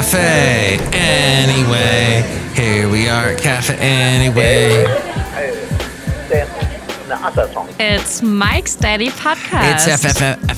Café Anyway. Here we are at Café Anyway. It's Mike's Daily Podcast. It's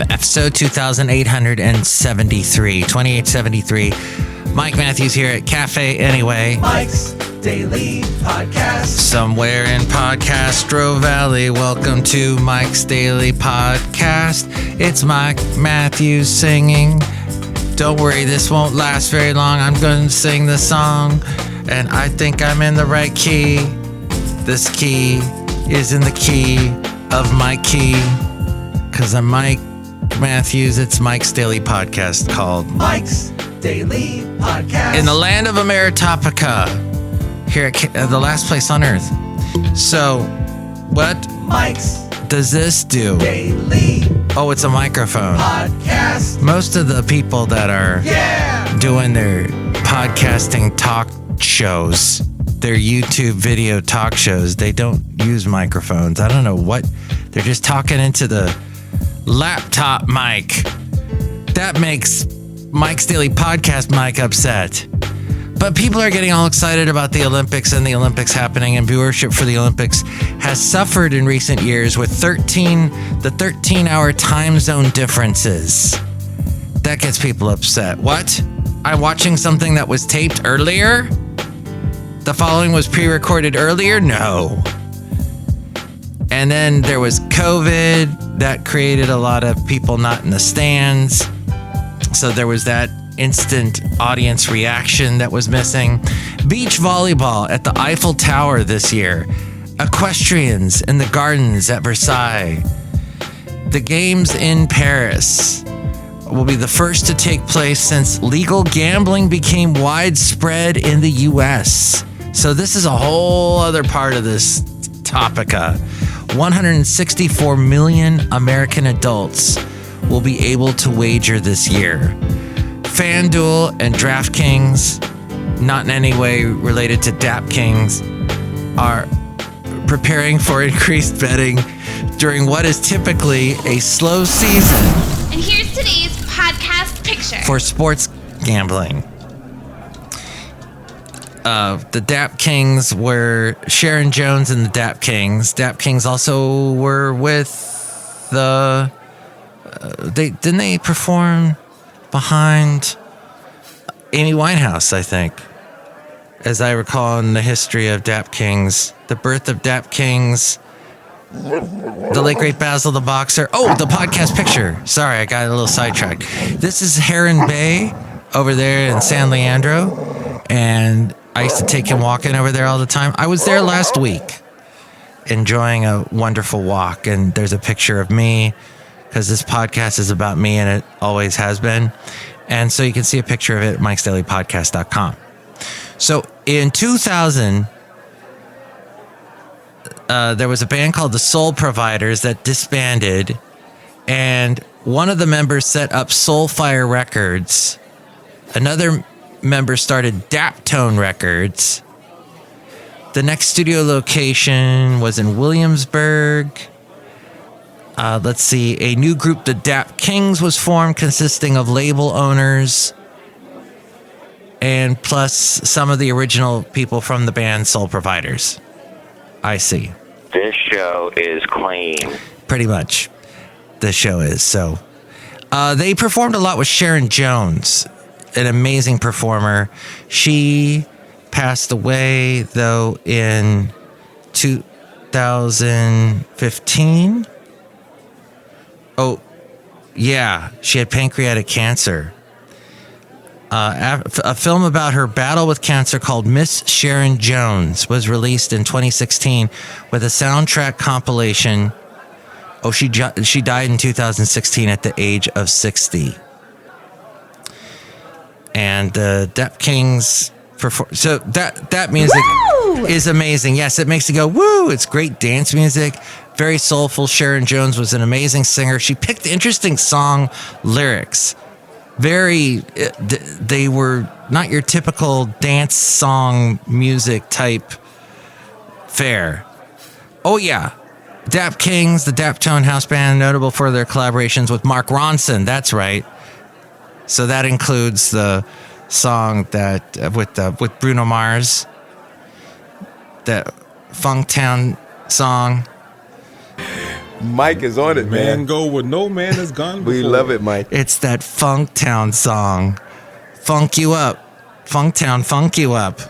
episode 2873. Mike Matthews here at Café Anyway. Mike's Daily Podcast. Somewhere in podCastro Valley. Welcome to Mike's Daily Podcast. It's Mike Matthews singing. Don't worry, this won't last very long. I'm going to sing the song, and I think I'm in the right key. This key is in the key of my key, because I'm Mike Matthews. It's Mike's Daily Podcast called Mike's Daily Podcast. In the land of Ameritopica, here at the last place on earth. So, what Mike's does this do? Daily Oh, it's a microphone. Podcast. Most of the people that are doing their podcasting talk shows, their YouTube video talk shows, they don't use microphones. I don't know what. They're just talking into the laptop mic. That makes Mike's Daily Podcast Mike upset. But people are getting all excited about the Olympics and the Olympics happening, and viewership for the Olympics has suffered in recent years with the 13-hour time zone differences. That gets people upset. What? I'm watching something that was taped earlier? The following was pre-recorded earlier? No. And then there was COVID that created a lot of people not in the stands. So there was that instant audience reaction that was missing. Beach volleyball at the Eiffel Tower this year. Equestrians in the gardens at Versailles. The games in Paris will be the first to take place since legal gambling became widespread in the U.S. So this is a whole other part of this topica. 164 million American adults will be able to wager this year. FanDuel and DraftKings, not in any way related to DapKings, are preparing for increased betting during what is typically a slow season. And here's today's podcast picture. For sports gambling. The DapKings were Sharon Jones and the DapKings. DapKings also were with the... didn't they perform behind Amy Winehouse, I think, as I recall in the history of DapKings, the birth of DapKings, the late great Basil the Boxer. Oh, the podcast picture. Sorry, I got a little sidetracked. This is Heron Bay over there in San Leandro, and I used to take him walking over there all the time. I was there last week enjoying a wonderful walk, and there's a picture of me, because this podcast is about me, and it always has been. And so you can see a picture of it at mikesdailypodcast.com. So in 2000, there was a band called the Soul Providers that disbanded, and one of the members set up Soulfire Records. Another member started Daptone Records. The next studio location was in Williamsburg. Let's see, a new group, the DapKings, was formed, consisting of label owners and plus some of the original people from the band Soul Providers. I see. This show is clean. Pretty much. The show is. So they performed a lot with Sharon Jones, an amazing performer. She passed away, though, in 2015. Oh, yeah, she had pancreatic cancer. A film about her battle with cancer called Miss Sharon Jones was released in 2016 with a soundtrack compilation. Oh, she died in 2016 at the age of 60. And the DapKings perform. So that music is amazing. Yes, it makes you go woo. It's great dance music. Very soulful. Sharon Jones was an amazing singer. She picked interesting song lyrics. They were not your typical dance song music type fare. Oh, yeah. DapKings, the Daptone house band, notable for their collaborations with Mark Ronson. That's right. So that includes the song that with Bruno Mars, that Funktown song. Mike is on it, man. Man go where no man has gone before. We love it, Mike. It's that Funktown song. Funk you up. Funktown, funk you up.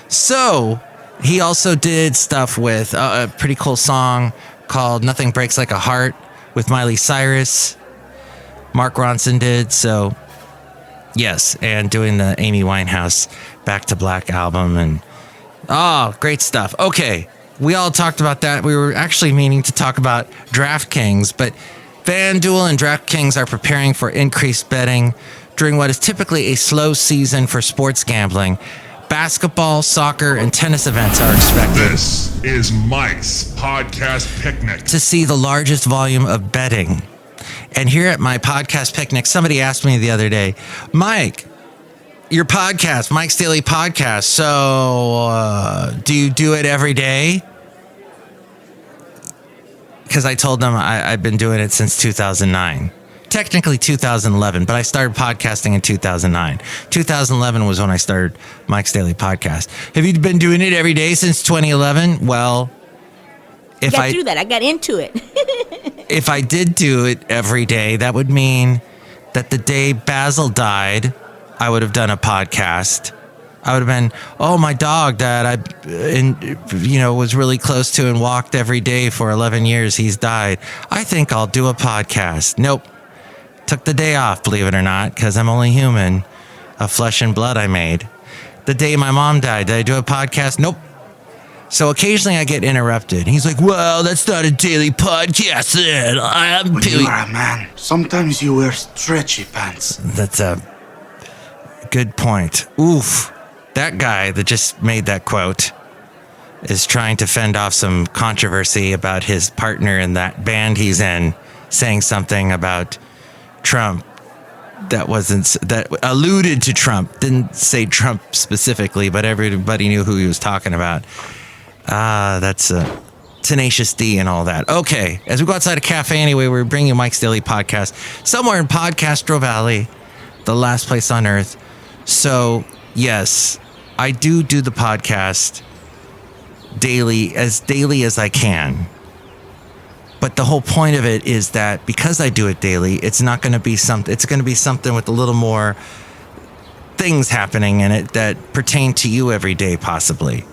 So, he also did stuff with a pretty cool song called Nothing Breaks Like a Heart with Miley Cyrus. Mark Ronson did, so yes, and doing the Amy Winehouse Back to Black album, and great stuff. Okay, we all talked about that. We were actually meaning to talk about DraftKings, but FanDuel and DraftKings are preparing for increased betting during what is typically a slow season for sports gambling. Basketball, soccer, and tennis events are expected. This is Mike's Podcast Picnic. To see the largest volume of betting. And here at my podcast picnic, somebody asked me the other day, Mike, your podcast, Mike's Daily Podcast, so do you do it every day? Because I told them I've been doing it since 2009. Technically 2011, but I started podcasting in 2009. 2011 was when I started Mike's Daily Podcast. Have you been doing it every day since 2011? Well, if I through that, I got into it. If I did do it every day, that would mean that the day Basil died, I would have done a podcast. I would have been, my dog that I was really close to and walked every day for 11 years, he's died. I think I'll do a podcast. Nope. Took the day off, believe it or not, because I'm only human, of flesh and blood I made. The day my mom died, did I do a podcast? Nope. So occasionally I get interrupted. He's like, well, that's not a daily podcast. When you are a man, sometimes you wear stretchy pants. That's a good point. Oof. That guy that just made that quote is trying to fend off some controversy about his partner in that band he's in saying something about Trump that alluded to Trump. Didn't say Trump specifically, but everybody knew who he was talking about. That's Tenacious D and all that. Okay, as we go outside of Café Anyway, we're bringing you Mike's Daily Podcast somewhere in PodCastro Valley, the last place on earth. So, yes, I do the podcast daily as I can. But the whole point of it is that because I do it daily, it's not going to be something. It's going to be something with a little more things happening in it that pertain to you every day, possibly.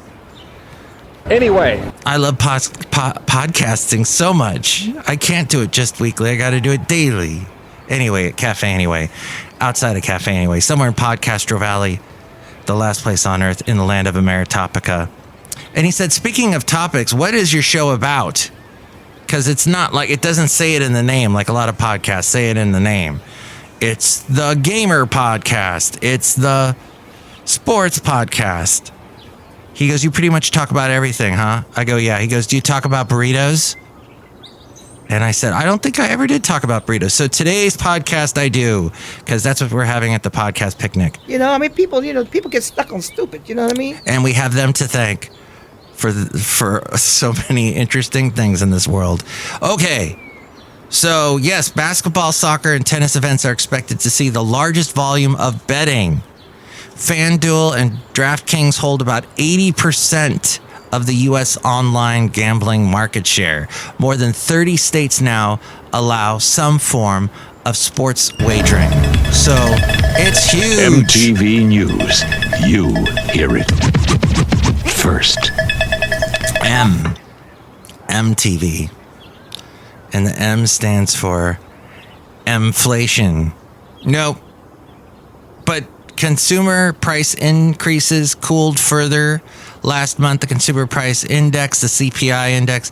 Anyway, I love podcasting so much. I can't do it just weekly. I got to do it daily. Anyway, at Café Anyway, outside of Café Anyway, somewhere in PodCastro Valley, the last place on earth in the land of Ameritopica. And he said, speaking of topics, what is your show about? Because it's not like, it doesn't say it in the name like a lot of podcasts say it in the name. It's the gamer podcast. It's the sports podcast. He goes, you pretty much talk about everything, huh? I go, yeah. He goes, do you talk about burritos? And I said, I don't think I ever did talk about burritos. So today's podcast I do, because that's what we're having at the podcast picnic. People get stuck on stupid, you know what I mean? And we have them to thank for so many interesting things in this world. Okay. So, yes, basketball, soccer, and tennis events are expected to see the largest volume of betting. FanDuel and DraftKings hold about 80% of the U.S. online gambling market share. More than 30 states now allow some form of sports wagering. So, it's huge. MTV News. You hear it first. MTV. And the M stands for inflation. No. But consumer price increases cooled further. Last month, the consumer price index, the CPI index,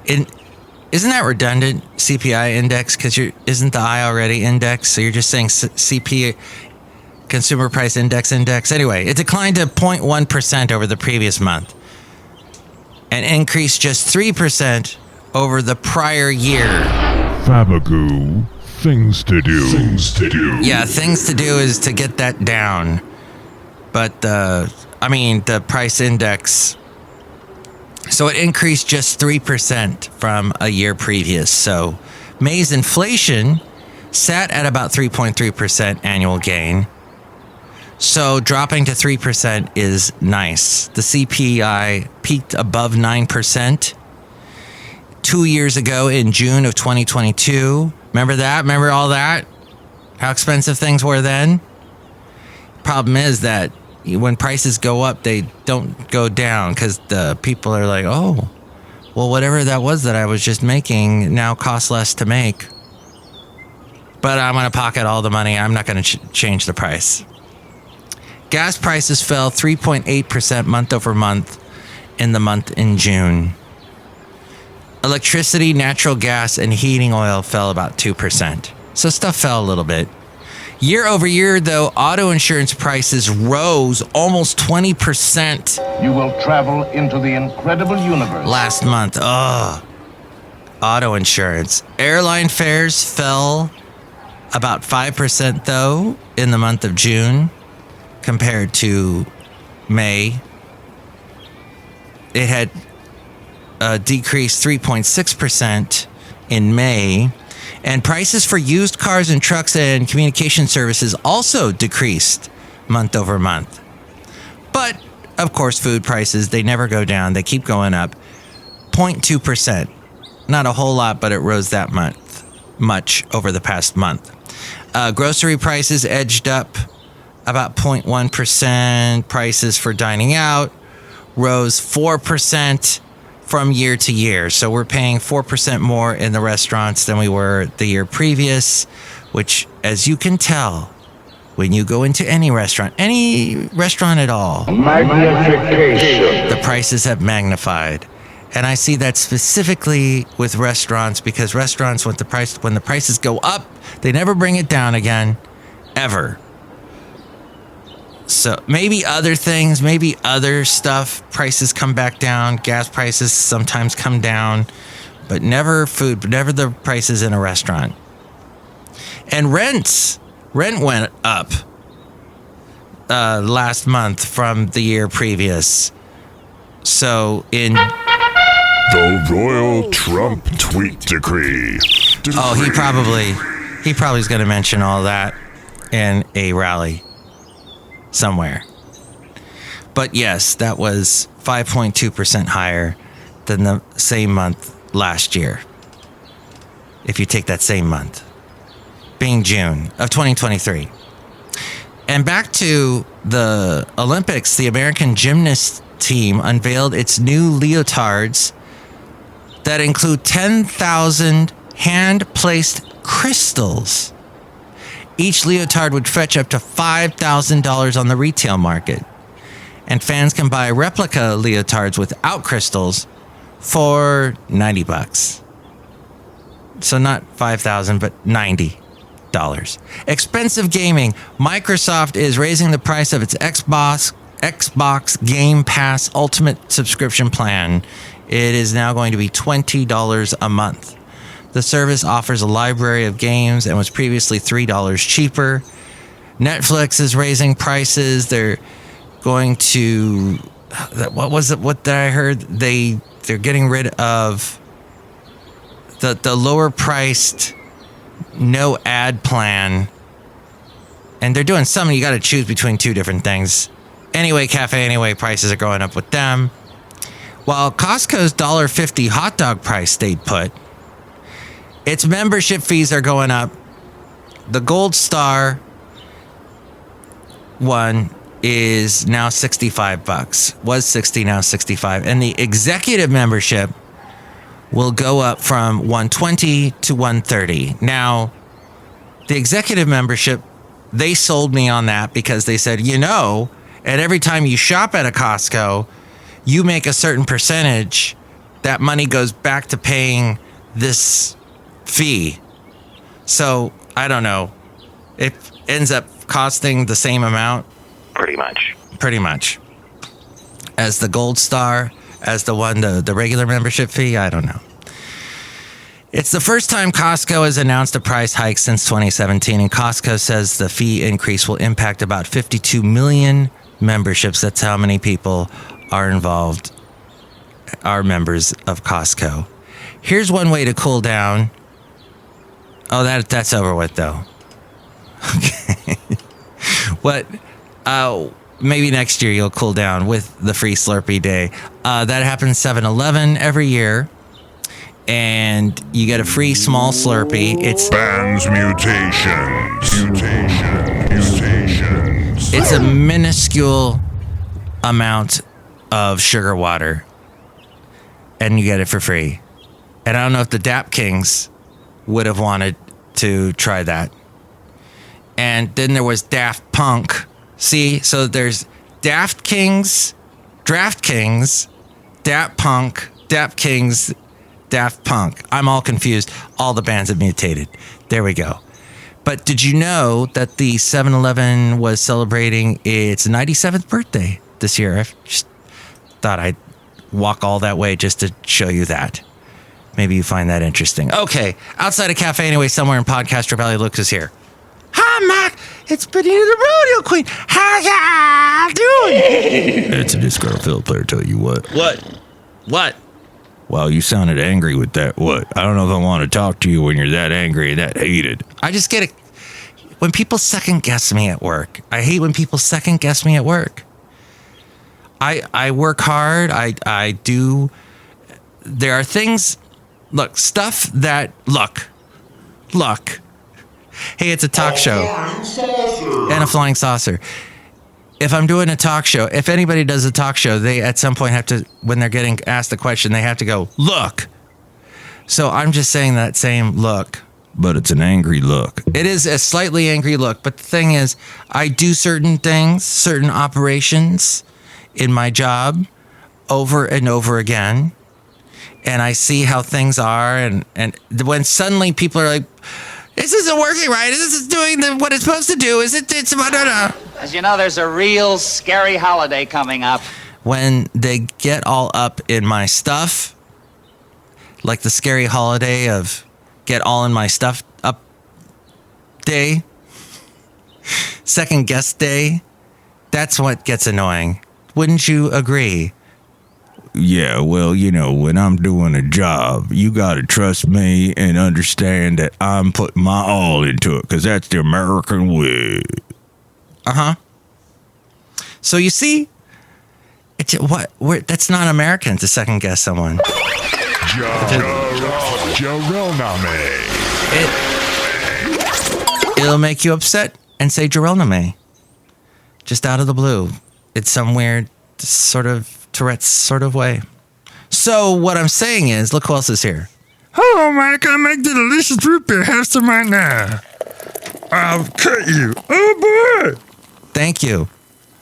isn't that redundant, CPI index? Because isn't the I already index? So you're just saying CPI, consumer price index. Anyway, it declined to 0.1% over the previous month and increased just 3% over the prior year. Fabagoo, things to do. Yeah, things to do is to get that down. But the price index, so it increased just 3% from a year previous. So May's inflation sat at about 3.3% annual gain. So dropping to 3% is nice. The CPI peaked above 9% 2 years ago in June of 2022. Remember that? Remember all that? How expensive things were then? Problem is that when prices go up, they don't go down because the people are like, oh, well, whatever that was that I was just making now costs less to make. But I'm going to pocket all the money. I'm not going to change the price. Gas prices fell 3.8% month over month in the month in June. Electricity, natural gas, and heating oil fell about 2%. So stuff fell a little bit. Year over year, though, auto insurance prices rose almost 20%. You will travel into the incredible universe. Last month. Auto insurance. Airline fares fell about 5%, though, in the month of June compared to May. It had decreased 3.6% in May. And prices for used cars and trucks and communication services also decreased month over month. But, of course, food prices, they never go down. They keep going up. 0.2%. Not a whole lot, but it rose that much over the past month. Grocery prices edged up about 0.1%. Prices for dining out rose 4% from year to year. So we're paying 4% more in the restaurants than we were the year previous, which, as you can tell, when you go into any restaurant at all, magnification. The prices have magnified. And I see that specifically with restaurants, because restaurants, when the prices go up, they never bring it down again, ever. So maybe other things, maybe other stuff, prices come back down. Gas prices sometimes come down, but never food, never the prices in a restaurant. And rent went up last month from the year previous. So in the Royal Trump tweet decree. Oh, he probably is going to mention all that in a rally somewhere. But yes, that was 5.2% higher than the same month last year. If you take that same month, being June of 2023. And back to the Olympics, the American gymnast team unveiled its new leotards that include 10,000 hand-placed crystals. Each leotard would fetch up to $5,000 on the retail market. And fans can buy replica leotards without crystals for $90. So not $5,000, but $90. Expensive gaming. Microsoft is raising the price of its Xbox Game Pass Ultimate subscription plan. It is now going to be $20 a month. The service offers a library of games and was previously $3 cheaper. Netflix is raising prices. They're going to, what did I heard? They're getting rid of the lower priced no ad plan. And they're doing something, you got to choose between two different things. Anyway, Café Anyway prices are going up with them. While Costco's $1.50 hot dog price stayed put, its membership fees are going up. The Gold Star one is now $65. Was $60, now $65. And the executive membership will go up from $120 to $130. Now, the executive membership, they sold me on that because they said, and every time you shop at a Costco, you make a certain percentage. That money goes back to paying this fee. So I don't know. It ends up costing the same amount. Pretty much. As the Gold Star, as the regular membership fee. I don't know. It's the first time Costco has announced a price hike since 2017, and Costco says the fee increase will impact about 52 million memberships. That's how many people are involved, are members of Costco. Here's one way to cool down. Oh, that's over with, though. Okay. What Maybe next year you'll cool down with the free Slurpee Day. That happens 7-Eleven every year. And you get a free small Slurpee. It's Bands mutations. It's a minuscule amount of sugar water. And you get it for free. And I don't know if the Dap Kings would have wanted to try that. And then there was Daft Punk. See, so there's Daft Kings, Draft Kings, Dap Punk, Dap Kings, Daft Punk. I'm all confused. All the bands have mutated. There we go. But did you know that the 7-Eleven was celebrating its 97th birthday this year? I just thought I'd walk all that way just to show you that. Maybe you find that interesting. Okay, outside of Café Anyway, somewhere in podCastro Valley, Luke is here. Hi, Mac. It's Benita the Rodeo Queen. How y'all doing? It's a Disgruntled Fiddle Player, tell you what. What? Wow, you sounded angry with that. What? I don't know if I want to talk to you when you're that angry and that hated. I just get it. When people second guess me at work. I hate when people second guess me at work. I work hard. I do. There are things. Look, stuff that. Look. Hey, it's a talk show. And a flying saucer. If I'm doing a talk show, if anybody does a talk show, they at some point have to, when they're getting asked a question, they have to go, look. So I'm just saying that same look. But it's an angry look. It is a slightly angry look. But the thing is, I do certain things, certain operations in my job over and over again. And I see how things are. And when suddenly people are like, this isn't working right. This is doing what it's supposed to do. Is it? It's As you know, there's a real scary holiday coming up. When they get all up in my stuff, like the scary holiday of get all in my stuff up day, second guess day, that's what gets annoying. Wouldn't you agree? Yeah, well, you know, when I'm doing a job, you got to trust me and understand that I'm putting my all into it, because that's the American way. Uh-huh. So you see, that's not American to second guess someone. It'll make you upset and say Jarelname. Just out of the blue. It's some weird sort of Tourette's sort of way. So what I'm saying is, look who else is here. Hello, Mike. I make the delicious root beer. Have some right now. I'll cut you. Oh, boy. Thank you.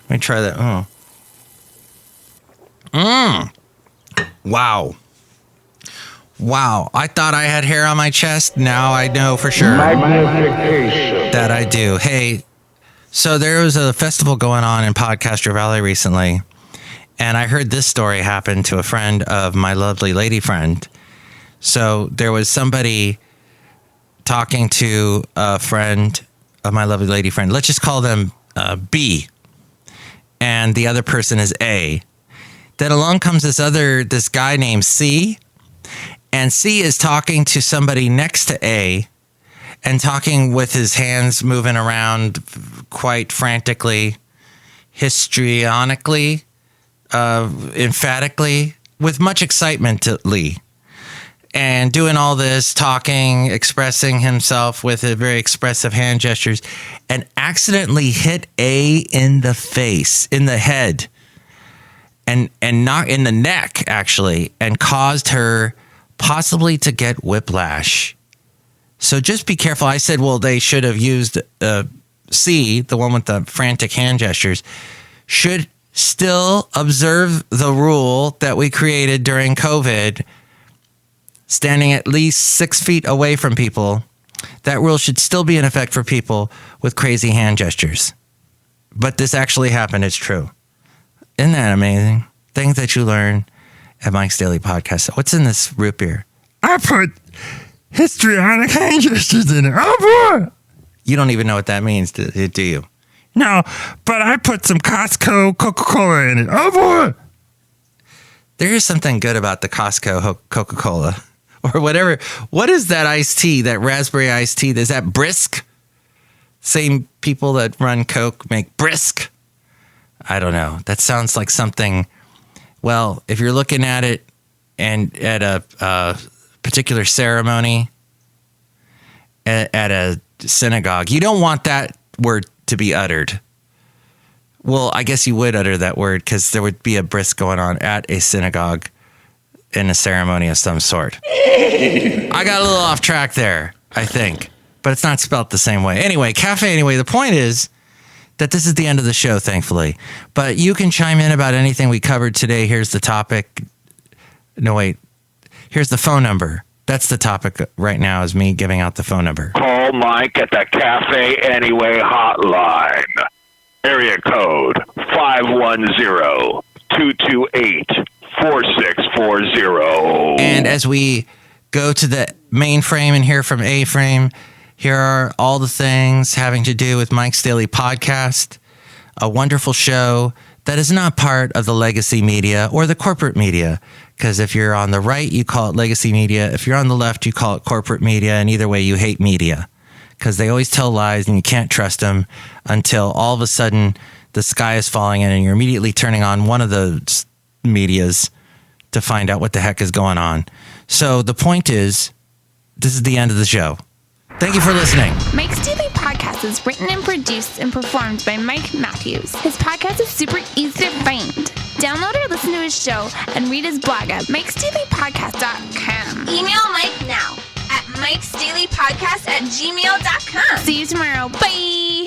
Let me try that. Wow. I thought I had hair on my chest. Now I know for sure that I do. Hey, so there was a festival going on in podCastro Valley recently. And I heard this story happen to a friend of my lovely lady friend. So there was somebody talking to a friend of my lovely lady friend. Let's just call them B. And the other person is A. Then along comes this guy named C. And C is talking to somebody next to A and talking with his hands moving around quite frantically, histrionically. Emphatically, with much excitement to Lee, and doing all this talking, expressing himself with very expressive hand gestures, and accidentally hit A in the face, in the head, and not in the neck, actually, and caused her possibly to get whiplash. So just be careful. I said, well, they should have used C, the one with the frantic hand gestures, should still observe the rule that we created during COVID, standing at least 6 feet away from people. That rule should still be in effect for people with crazy hand gestures. But this actually happened. It's true. Isn't that amazing? Things that you learn at Mike's Daily Podcast. What's in this root beer? I put histrionic hand gestures in it. Oh, boy. You don't even know what that means, do you? No, but I put some Costco Coca-Cola in it. Oh, boy. There is something good about the Costco Coca-Cola or whatever. What is that iced tea, that raspberry iced tea? Is that Brisk? Same people that run Coke make Brisk. I don't know. That sounds like something. Well, if you're looking at it and at a particular ceremony at a synagogue, you don't want that word to be uttered. Well, I guess you would utter that word because there would be a bris going on at a synagogue in a ceremony of some sort. I got a little off track there, I think, but it's not spelt the same way. Anyway, Café Anyway, the point is that this is the end of the show, thankfully. But you can chime in about anything we covered today. Here's the topic. No, wait. Here's the phone number. That's the topic right now, is me giving out the phone number. Call Mike at the Café Anyway hotline. Area code 510-228-4640. And as we go to the mainframe and hear from A-Frame, here are all the things having to do with Mike's Daily Podcast, a wonderful show that is not part of the legacy media or the corporate media. Because if you're on the right, you call it legacy media. If you're on the left, you call it corporate media. And either way, you hate media. Because they always tell lies and you can't trust them until all of a sudden the sky is falling in and you're immediately turning on one of the medias to find out what the heck is going on. So the point is, this is the end of the show. Thank you for listening. Mike's Daily Podcast is written and produced and performed by Mike Matthews. His podcast is super easy to find. Download or listen to his show and read his blog at mikesdailypodcast.com. Email Mike now at mikesdailypodcast@gmail.com. See you tomorrow. Bye.